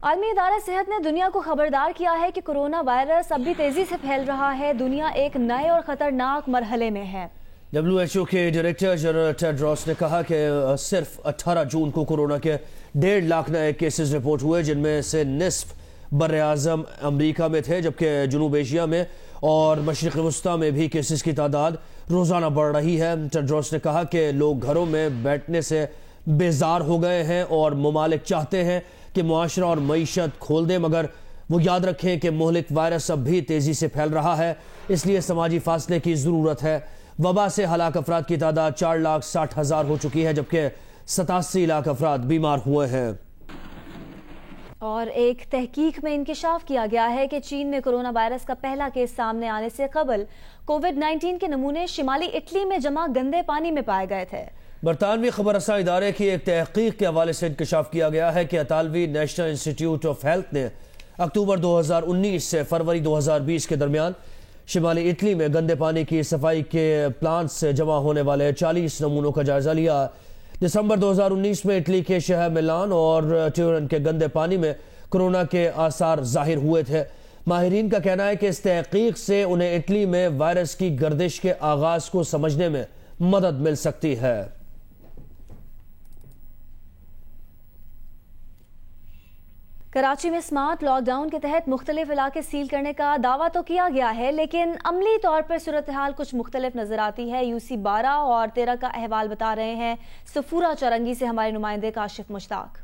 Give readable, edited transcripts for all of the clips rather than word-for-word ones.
आलमी इदारा सेहत ने दुनिया को खबरदार किया है कि कोरोना वायरस अब भी तेजी से फैल रहा है। दुनिया एक नए और खतरनाक मरहले में है। WHO के डायरेक्टर जनरल टेड्रोस ने कहा कि सिर्फ 18 जून को कोरोना के 1.5 लाख नए केसेस रिपोर्ट हुए, जिनमें से निस्फ बर-ए-आज़म अमरीका में थे, जबकि जनूब एशिया में और मशरिक़ वस्ता में भी केसेस की तादाद रोज़ाना बढ़ रही है। टेड्रोस ने कहा कि लोग घरों में बैठने से बेजार हो गए हैं और ममालिक चाहते हैं कि मुआशरा और मईशत खोल दें, मगर वो याद रखें कि मोहलिक वायरस अब भी तेज़ी से फैल रहा है, इसलिए समाजी फासले की ज़रूरत है। वबा से हलाक अफराद की तादाद 4,60,000 हो चुकी है, जबकि 87 लाख अफराद बीमार हुए हैं। और एक तहकीक में इंकिशाफ किया गया है कि चीन में कोरोना वायरस का पहला केस सामने आने से कबल कोविड-19 के नमूने शिमाली इटली में जमा गंदे पानी में पाए गए थे। बरतानवी खबर रसा इदारे की एक तहकीक के हवाले से इंकशाफ किया गया है कि इतालवी नेशनल इंस्टीट्यूट ऑफ हेल्थ ने अक्टूबर 2019 से फरवरी 2020 के दरमियान शिमाली इटली में गंदे पानी की सफाई के प्लांट से जमा होने वाले 40 नमूनों का जायजा लिया। दिसंबर 2019 में इटली के शहर मिलान और ट्यूरन के गंदे पानी में कोरोना के आसार जाहिर हुए थे। माहिरीन का कहना है कि इस तहकीक से उन्हें इटली में वायरस की गर्दिश के आगाज को समझने में मदद मिल सकती है। कराची में स्मार्ट लॉकडाउन के तहत मुख्तलिफ इलाके सील करने का दावा तो किया गया है, लेकिन अमली तौर पर सूरत हाल कुछ मुख्तलिफ नजर आती है। UC 12 और 13 का अहवाल बता रहे हैं सफूरा चौरंगी से हमारे नुमाइंदे काशिफ मुश्ताक।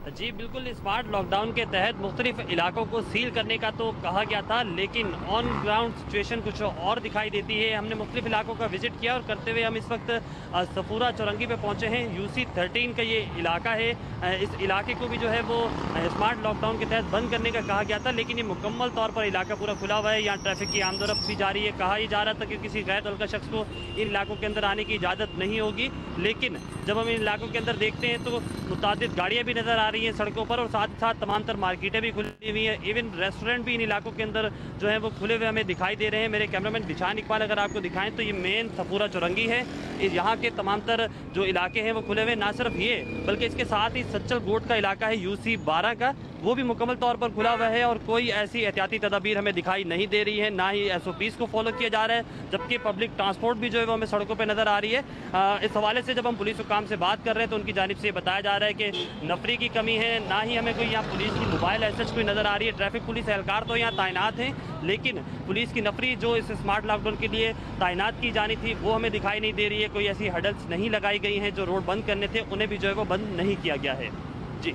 जी बिल्कुल, स्मार्ट लॉकडाउन के तहत मुख्तलिफ इलाकों को सील करने का तो कहा गया था, लेकिन ऑन ग्राउंड सिचुएशन कुछ और दिखाई देती है। हमने मुख्तलिफ इलाकों का विजिट किया और करते हुए हम इस वक्त सफूरा चौरंगी पे पहुंचे हैं। UC 13 का ये इलाका है। इस इलाके को भी जो है वो स्मार्ट लॉकडाउन के तहत बंद करने का कहा गया था, लेकिन ये मुकम्मल तौर पर इलाका पूरा खुला हुआ है। यहाँ ट्रैफिक की आमदोरफ्त भी जारी है। कहा ही जा रहा था कि किसी गैर मुल्का शख्स को इन इलाकों के अंदर आने की इजाज़त नहीं होगी, लेकिन जब हम इन इलाकों के अंदर देखते हैं तो मुतादिद गाड़ियाँ भी नज़र आ रही हैं सड़कों पर, और साथ ही साथ तमाम तर मार्केटें भी खुली हुई हैं। इवन रेस्टोरेंट भी इन इलाकों के अंदर जो है वो खुले हुए हमें दिखाई दे रहे हैं। मेरे कैमरामैन दिशान इकबाल अगर आपको दिखाएं तो ये मेन सफूरा चौरंगी है। यहाँ के तमाम तर जो इलाके हैं वो खुले हुए। ना सिर्फ ये बल्कि इसके साथ ही सच्चल गोट का इलाका है UC 12 का, वो भी मुकम्मल तौर पर खुला हुआ है और कोई ऐसी एहतियाती तदाबीर हमें दिखाई नहीं दे रही है, ना ही SOPs को फॉलो किया जा रहा है, जबकि पब्लिक ट्रांसपोर्ट भी जो है वो हमें सड़कों पर नज़र आ रही है। इस हवाले से जब हम पुलिस हुकाम से बात कर रहे हैं तो उनकी जानिब से बताया जा रहा है कि नफरी की कमी है, ना ही हमें कोई यहाँ पुलिस की मोबाइल एसेस कोई नज़र आ रही है। ट्रैफिक पुलिस एहलकार तो यहाँ तैनात हैं, लेकिन पुलिस की नफरी जो इस स्मार्ट लॉकडाउन के लिए तैनात की जानी थी वो हमें दिखाई नहीं दे रही है। कोई ऐसी हडल्स नहीं लगाई गई हैं। जो रोड बंद करने थे उन्हें भी जो है वो बंद नहीं किया गया है। जी,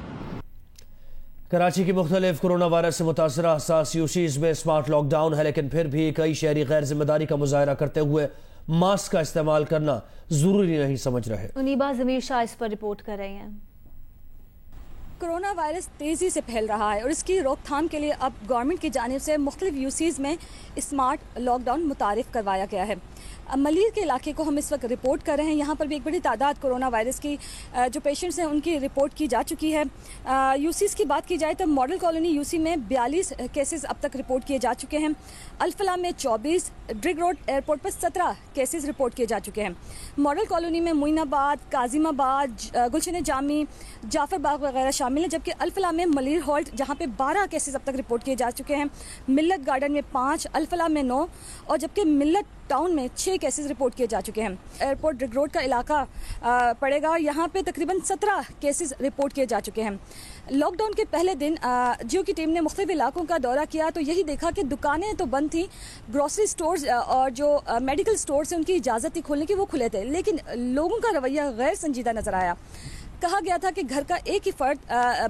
कराची की मुख्तलिफ कोरोना वायरस से मुतासरा हसास UCs में स्मार्ट लॉकडाउन है, लेकिन फिर भी कई शहरी गैर जिम्मेदारी का मुजाहरा करते हुए मास्क का इस्तेमाल करना जरूरी नहीं समझ रहे। उनीबा ज़मीर शाह इस पर रिपोर्ट कर रहे हैं। कोरोना वायरस तेज़ी से फैल रहा है और इसकी रोकथाम के लिए अब गवर्नमेंट की जानिब से मुख्तलिफ UCs में स्मार्ट लॉकडाउन मुतारिफ करवाया गया है। मलीर के इलाके को हम इस वक्त रिपोर्ट कर रहे हैं। यहाँ पर भी एक बड़ी तादाद कोरोना वायरस की जो पेशेंट्स हैं उनकी रिपोर्ट की जा चुकी है। UCs की बात की जाए तो मॉडल कॉलोनी UC में 42 केसेस अब तक रिपोर्ट किए जा चुके हैं। अल्फला में 24, ड्रिग रोड एयरपोर्ट पर 17 केसेस रिपोर्ट किए जा चुके हैं। मॉडल कॉलोनी में मोइनाबाद, काजिमाबाद, गुलशन जामी, जाफर बाग वगैरह शामिल हैं, जबकि अल्फला में मलीर हॉल्ट जहाँ पे 12 केसेस अब तक रिपोर्ट किए जा चुके हैं। मिल्लत गार्डन में 5, अल्फला में 9 और जबकि मिल्लत टाउन में 6 केसेस रिपोर्ट किए जा चुके हैं। एयरपोर्ट ड्रिग रोड का इलाका पड़ेगा, यहाँ पे तकरीबन 17 केसेस रिपोर्ट किए जा चुके हैं। लॉकडाउन के पहले दिन जियो की टीम ने मुख्तलिफ इलाकों का दौरा किया तो यही देखा कि दुकानें तो बंद थी, ग्रोसरी स्टोर्स और जो मेडिकल स्टोर्स हैं उनकी इजाज़त थी खोलने की, वो खुले थे, लेकिन लोगों का रवैया गैर संजीदा नजर आया। कहा गया था कि घर का एक ही फर्द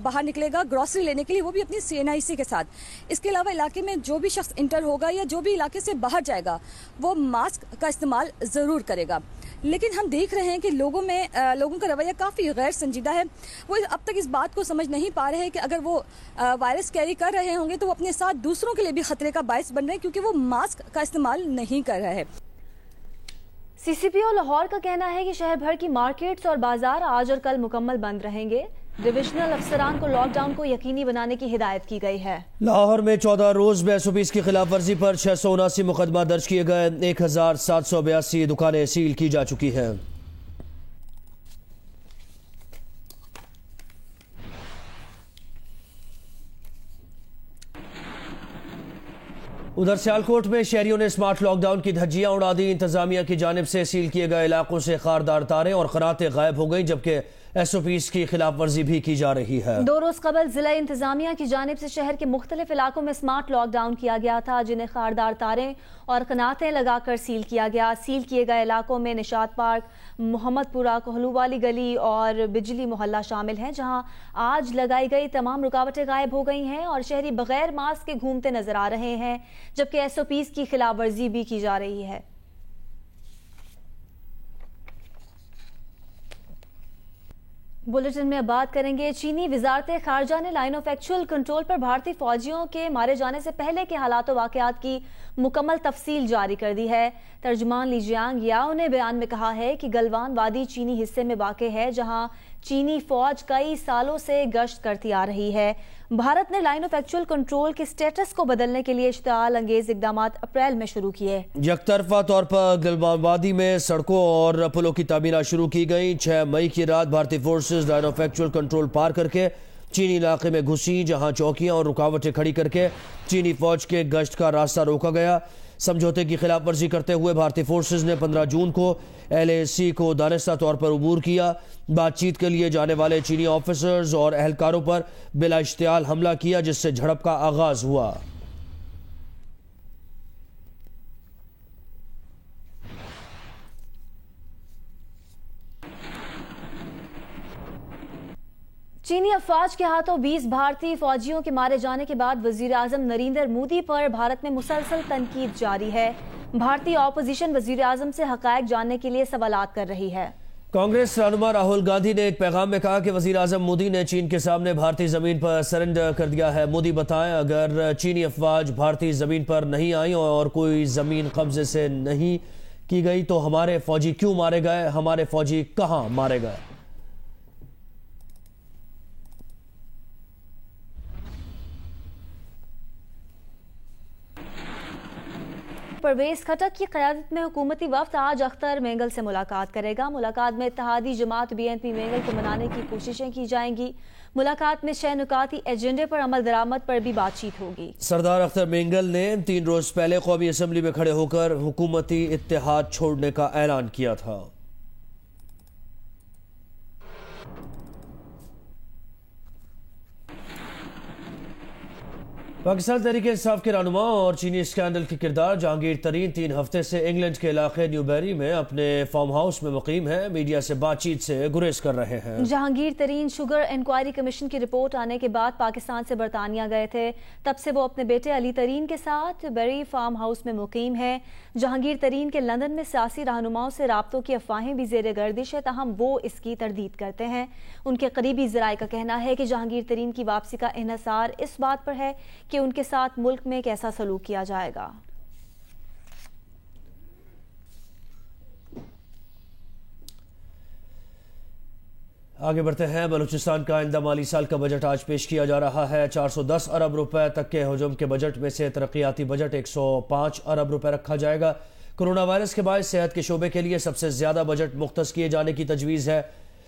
बाहर निकलेगा ग्रोसरी लेने के लिए, वो भी अपनी CNIC के साथ। इसके अलावा इलाके में जो भी शख्स इंटर होगा या जो भी इलाके से बाहर जाएगा वो मास्क का इस्तेमाल ज़रूर करेगा। लेकिन हम देख रहे हैं कि लोगों का रवैया काफ़ी गैर संजीदा है। वो अब तक इस बात को समझ नहीं पा रहे हैं कि अगर वो वायरस कैरी कर रहे होंगे तो वो अपने साथ दूसरों के लिए भी खतरे का बायस बन रहे हैं, क्योंकि वो मास्क का इस्तेमाल नहीं कर रहे हैं। CCPO लाहौर का कहना है कि शहर भर की मार्केट्स और बाजार आज और कल मुकम्मल बंद रहेंगे। डिविजनल अफसरान को लॉकडाउन को यकीनी बनाने की हिदायत की गई है। लाहौर में 14 रोज में SOPs की खिलाफ वर्जी पर 679 मुकदमा दर्ज किए गए। 1782 दुकानें सील की जा चुकी है। उधर सियालकोट में शहरियों ने स्मार्ट लॉकडाउन की धज्जियां उड़ा दी। इंतजामिया की जानिब से सील किए गए इलाकों से खारदार तारें और खरातें गायब हो गई, जबकि SOPs की खिलाफ वर्जी भी की जा रही है। 2 रोज कबल जिला इंतजामिया की जानिब से शहर के मुख्तलिफ इलाकों में स्मार्ट लॉकडाउन किया गया था, जिन्हें खारदार तारें और कनातें लगाकर सील किया गया। सील किए गए इलाकों में निशात पार्क, मोहम्मदपुरा, कोहलू वाली गली और बिजली मोहल्ला शामिल हैं, जहां आज लगाई गई तमाम रुकावटें गायब हो गई हैं और शहरी बगैर मास्क के घूमते नजर आ रहे हैं, जबकि SOPs की खिलाफ वर्जी भी की जा रही है। बुलेटिन में अब बात करेंगे। चीनी वजारत खारजा ने लाइन ऑफ एक्चुअल कंट्रोल पर भारतीय फौजियों के मारे जाने से पहले के हालात वाकयात की मुकम्मल तफसील जारी कर दी है। तर्जुमान ली जियांग याओ ने बयान में कहा है कि गलवान वादी चीनी हिस्से में वाक़ है, जहां चीनी फौज कई सालों से गश्त करती आ रही है। भारत ने लाइन ऑफ एक्चुअल कंट्रोल के स्टेटस को बदलने के लिए इश्तिआल अंगेज इकदामात अप्रैल में शुरू किए। यकतरफा तौर पर गलवान वादी में सड़कों और पुलों की तामीर शुरू की गई। 6 मई की रात भारतीय forces line of actual control पार करके चीनी इलाके में घुसी, जहां चौकियां और रुकावटें खड़ी करके चीनी फौज के गश्त का रास्ता रोका गया। समझौते की खिलाफ वर्जी करते हुए भारतीय फोर्सेज ने 15 जून को LAC को दानिस्ता तौर पर अबूर किया। बातचीत के लिए जाने वाले चीनी ऑफिसर्स और एहलकारों पर बिला इश्तियाल हमला किया, जिससे झड़प का आगाज हुआ। चीनी अफवाज के हाथों 20 भारतीय फौजियों के मारे जाने के बाद वजीर आजम नरेंद्र मोदी पर भारत में मुसलसल तनकीद जारी है। भारतीय ऑपोजिशन वजीर आजम से हकायक जानने के लिए सवालात कर रही है। कांग्रेस रहनुमा राहुल गांधी ने एक पैगाम में कहा कि वजीर आजम मोदी ने चीन के सामने भारतीय जमीन पर सरेंडर कर दिया है। मोदी बताएं, अगर चीनी अफवाज भारतीय जमीन पर नहीं आई और कोई जमीन कब्जे से नहीं की गई तो हमारे फौजी क्यों मारे गए, हमारे फौजी कहां मारे गए? परवेज खटक की क़यादत में हुकूमती वफ्द आज अख्तर मेंगल से मुलाकात करेगा। मुलाकात में इत्तेहादी जमात BNP मेंगल को मनाने की कोशिशें की जाएंगी। मुलाकात में 6 नुकाती एजेंडे पर अमल दरामद पर भी बातचीत होगी। सरदार अख्तर मेंगल ने 3 रोज पहले कौमी असम्बली में खड़े होकर हुकूमती इत्तेहाद छोड़ने का ऐलान किया था। पाकिस्तान तहरीक-ए-इंसाफ के रहनुमा और चीनी स्कैंडल के किरदार जहांगीर तरीन 3 हफ्ते से इंग्लैंड के इलाके न्यूबेरी में अपने फार्म हाउस में मुकीम है। मीडिया से बातचीत से गुरेज कर रहे हैं। जहांगीर तरीन शुगर इंक्वायरी कमीशन की रिपोर्ट आने के बाद पाकिस्तान से बरतानिया गए थे। तब से वो अपने बेटे अली तरीन के साथ बेरी फार्म हाउस में मुकीम है। जहांगीर तरीन के लंदन में सियासी रहनुमाओं से राब्तों की अफवाहें भी जेर गर्दिश है, ताहम वो इसकी तरदीद करते हैं। उनके करीबी ज़राए का कहना है कि जहांगीर तरीन की वापसी का इन्हसार इस बात पर है कि उनके साथ मुल्क में कैसा सलूक किया जाएगा। आगे बढ़ते हैं। बलूचिस्तान का आइंदा माली साल का बजट आज पेश किया जा रहा है। 410 अरब रुपए तक के हजम के बजट में से तरक्याती बजट 105 अरब रुपए रखा जाएगा। कोरोना वायरस के बाद सेहत के शोबे के लिए सबसे ज्यादा बजट मुख्तस किए जाने की तजवीज़ है।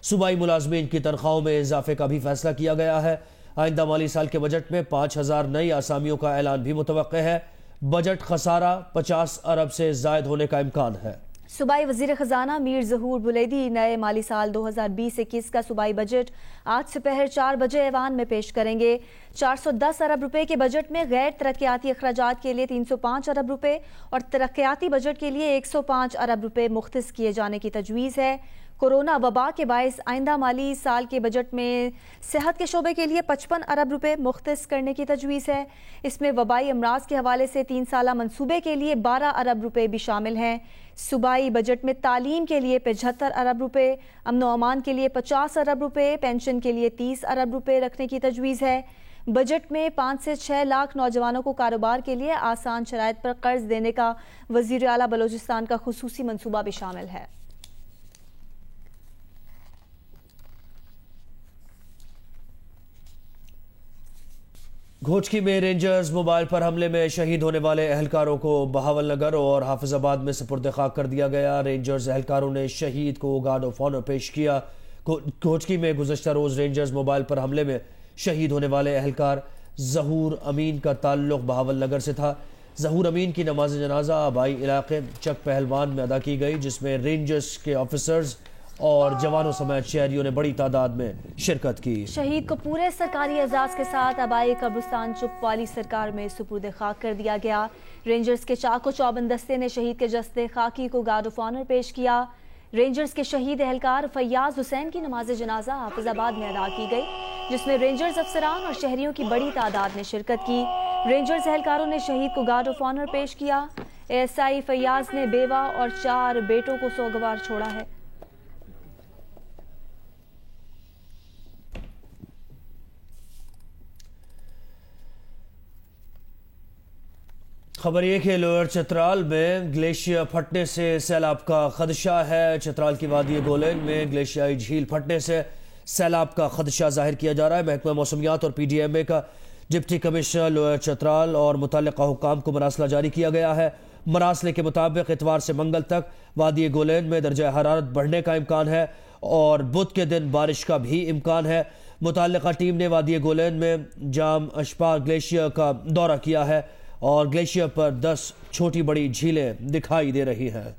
सूबाई मुलाजमीन की तनख्वाहों में इजाफे का भी फैसला किया गया है। आइंदा माली साल के बजट में 5000 नई आसामियों का ऐलान भी मुतवक्के है। बजट खसारा 50 अरब से जायद होने का इम्कान है। सूबाई वजीर खजाना मीर जहूर बुलैदी नए माली साल 2020-21 का सूबाई बजट आज दोपहर 4 बजे ऐवान में पेश करेंगे। 410 अरब रुपए के बजट में गैर तरक्याती अखराजात के लिए 305 अरब रुपए और तरक्याती बजट के लिए 105 अरब रुपए मुख्तस किए जाने की तजवीज़ है। कोरोना वबा के बायस आइंदा माली साल के बजट में सेहत के शोबे के लिए 55 अरब रुपए मुख्तस करने की तजवीज़ है। इसमें वबाई अमराज के हवाले से 3 साला मनसूबे के लिए 12 अरब रुपए भी शामिल हैं। सूबाई बजट में तालीम के लिए 75 अरब रुपए, अमन व अमान के लिए 50 अरब रुपए, पेंशन के लिए 30 अरब रुपए रखने की तजवीज़ है। बजट में 5 से 6 लाख नौजवानों को कारोबार के लिए आसान शराइत पर कर्ज देने का वज़ीर आला बलोचिस्तान का खुसूसी मनसूबा भी शामिल है। घोचकी में रेंजर्स मोबाइल पर हमले में शहीद होने वाले एहलकारों को बहावलनगर और हाफिजाबाद में सुपुर्द खाक कर दिया गया। रेंजर्स एहलकारों ने शहीद को गार्ड ऑफ ऑनर पेश किया। घोचकी में गुज़श्ता रोज रेंजर्स मोबाइल पर हमले में शहीद होने वाले एहलकार जहूर अमीन का ताल्लुक बहावलनगर से था। ज़हूर अमीन की नमाज जनाजा आबाई इलाके चक पहलवान में अदा की गई, जिसमें रेंजर्स के ऑफिसर्स और जवानों समेत शहरियों ने बड़ी तादाद में शिरकत की। शहीद को पूरे सरकारी एजाज के साथ आबाई कब्रिस्तान चुपवाली सरकार में सुपुर्द खाक कर दिया गया। रेंजर्स के चाको चौबंद दस्ते ने शहीद के जस्ते खाकी को गार्ड ऑफ ऑनर पेश किया। रेंजर्स के शहीद एहलकार फैयाज हुसैन की नमाज जनाजा हाफिजाबाद में अदा की गई, जिसमें रेंजर्स अफसरान और शहरियों की बड़ी तादाद ने शिरकत की। रेंजर्स एहलकारों ने शहीद को गार्ड ऑफ ऑनर पेश किया। एएसआई फैयाज ने बेवा और 4 बेटों को सोगवार छोड़ा है। खबर ये कि लोअर चतराल में ग्लेशियर फटने से सैलाब का खदशा है। चतराल की वादी गोलेन में ग्लेशियाई झील फटने से सैलाब का खदशा जाहिर किया जा रहा है। महकमा मौसमियात और PDMA का डिप्टी कमिश्नर लोअर चतराल और मुतल्लिका हुकाम को मरासला जारी किया गया है। मरासले के मुताबिक इतवार से मंगल तक वादी गोलेन में दर्जा हरारत बढ़ने का इम्कान है और बुध के दिन बारिश का भी इम्कान है। मुतल्लिका टीम ने वादी गोलेन में जाम अशपार ग्लेशियर का दौरा किया है और ग्लेशियर पर 10 छोटी बड़ी झीलें दिखाई दे रही हैं।